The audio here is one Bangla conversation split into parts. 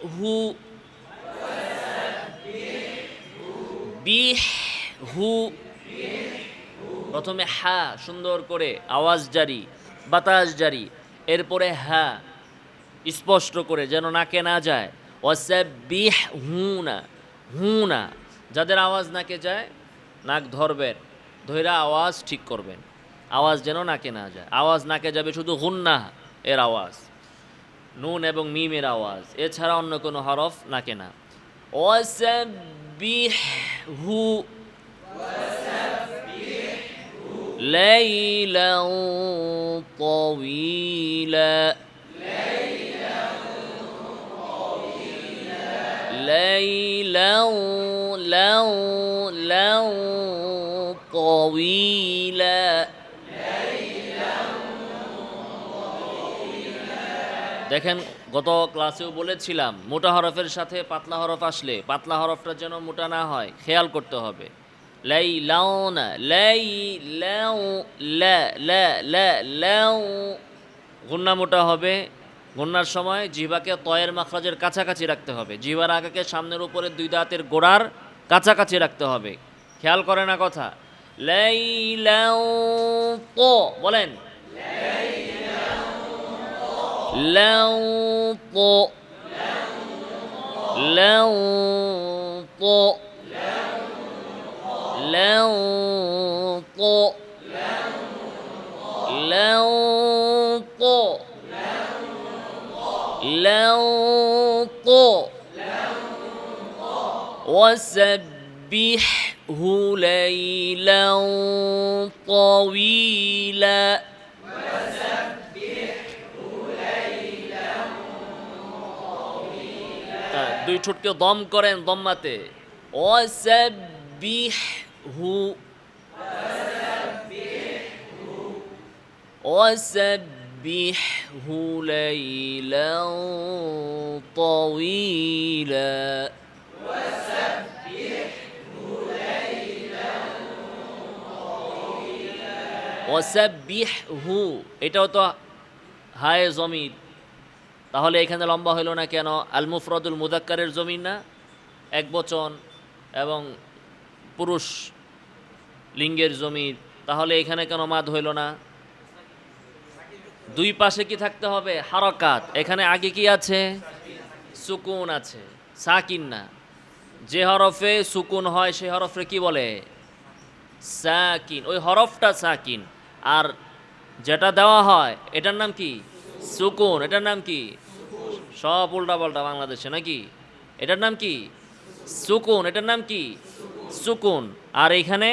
হু বিহ হু প্রথমে হা সুন্দর করে আওয়াজ জারি বাতাস জারি এরপরে হা স্পষ্ট করে যেন নাকে না যায় ওয়াসাব্বিহ হুনা যাদের আওয়াজ নাকে যায় নাক ধরবেন ধইরা আওয়াজ ঠিক করবেন আওয়াজ যেন নাকে না যায় আওয়াজ নাকে যাবে শুধু হুন্না এর আওয়াজ নুন এবং মিমের আওয়াজ এছাড়া অন্য কোনো হরফ নাকে না ওয়াসাব্বিহু লাইলান তাওয়ীলা লাইলান লাও তাওয়ীলা দেখেন গত ক্লাসেও বলেছিলাম মোটা হরফের সাথে পাতলা হরফ আসলে পাতলা হরফটা যেন মোটা না হয় খেয়াল করতে হবে লাইলাউনা লাইলাউ লা লা লা লাউ গুন্না মোটা হবে গুন্নার সময় জিহ্বাকে তয়ের মাখরাজের কাছাকাছি রাখতে হবে জিহ্বার আগাকে সামনের উপরে দুই দাঁতের গোড়ার কাছাকাছি রাখতে হবে খেয়াল করে না কথা লাইলাউ তো বলেন লাউ তো লাউ তো লাউ তো লাউ তো লাউ তো ওয়াসাব্বিহু লাইলান তাওয়ীলা দুই ঠোঁটকে দম করেন দম্মাতে ওয়াসাব্বিহু ওয়াসাব্বিহু লাইলান তাওয়ীলা ওয়াসাব্বিহু এটাও তো হায় জমির তাহলে এখানে লম্বা হইল না কেন আল মুফরাদুল মুযাক্কারের জমির না এক বচন এবং পুরুষ লিঙ্গের জমির তাহলে এখানে কেন মাদ হইল না দুই পাশে কি থাকতে হবে হারাকাত এখানে আগে কি আছে সুকুন আছে সাকিন না যে হরফে সুকুন হয় সেই হরফে কি বলে সাকিন ওই হরফটা সাকিন আর যেটা দেওয়া হয় এটার নাম কি সুকুন এটার নাম কি সব উল্টা পাল্টা বাংলাদেশে নাকি এটার নাম কি সুকুন এটার নাম কি সুকুন আর এখানে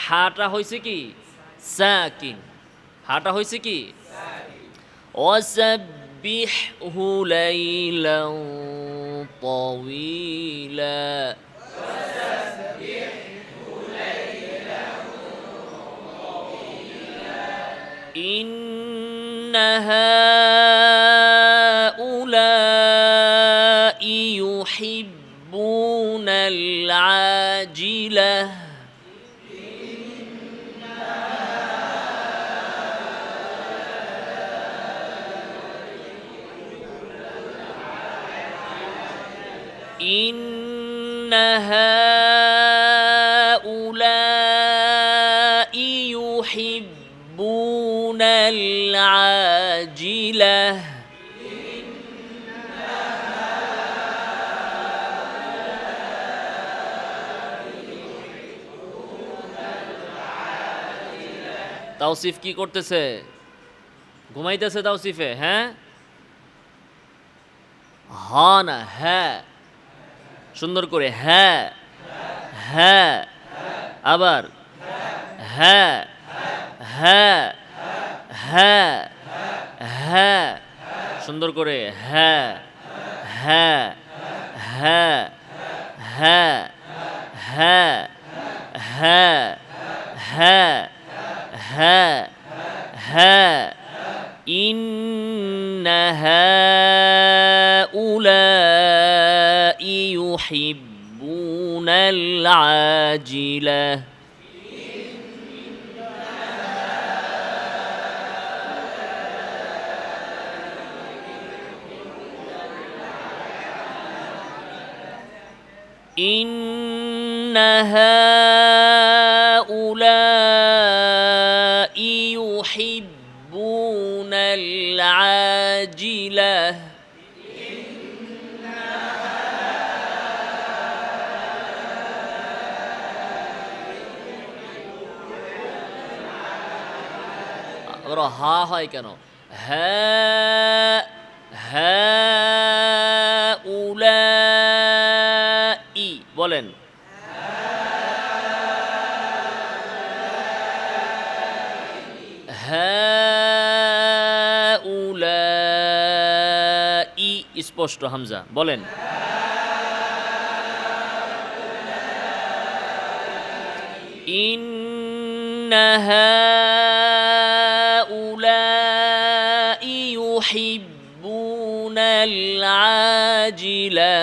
হাটা হয়েছে কি সাকিন হাটা হয়েছে কি ওয়াসাব্বিহু লাইলান তাওয়ীলা إن هؤلاء يحبون العاجلة إن هؤلاء يحبون العاجلة তাওসিফ কি করতেছে ঘুমাইতেছে তাওসিফে হ্যাঁ হা না হ্যাঁ সুন্দর করে হ্যাঁ হ্যাঁ আবার হ্যাঁ হ্যাঁ হ্যাঁ হ্যাঁ সুন্দর করে হ্যাঁ হ্যাঁ হ্যাঁ হ্যাঁ হ্যাঁ হ্যাঁ হ্যাঁ হ্যাঁ হ্যাঁ إن هؤلاء يحبون العاجلة إن هؤلاء يحبون العاجلة ওরা হা হয় কেন হ্যাঁ হ্যাঁ উলাই বলেন হ্যাঁ উলাই স্পষ্ট হামজা বলেন إن هؤلاء يحبون العاجلة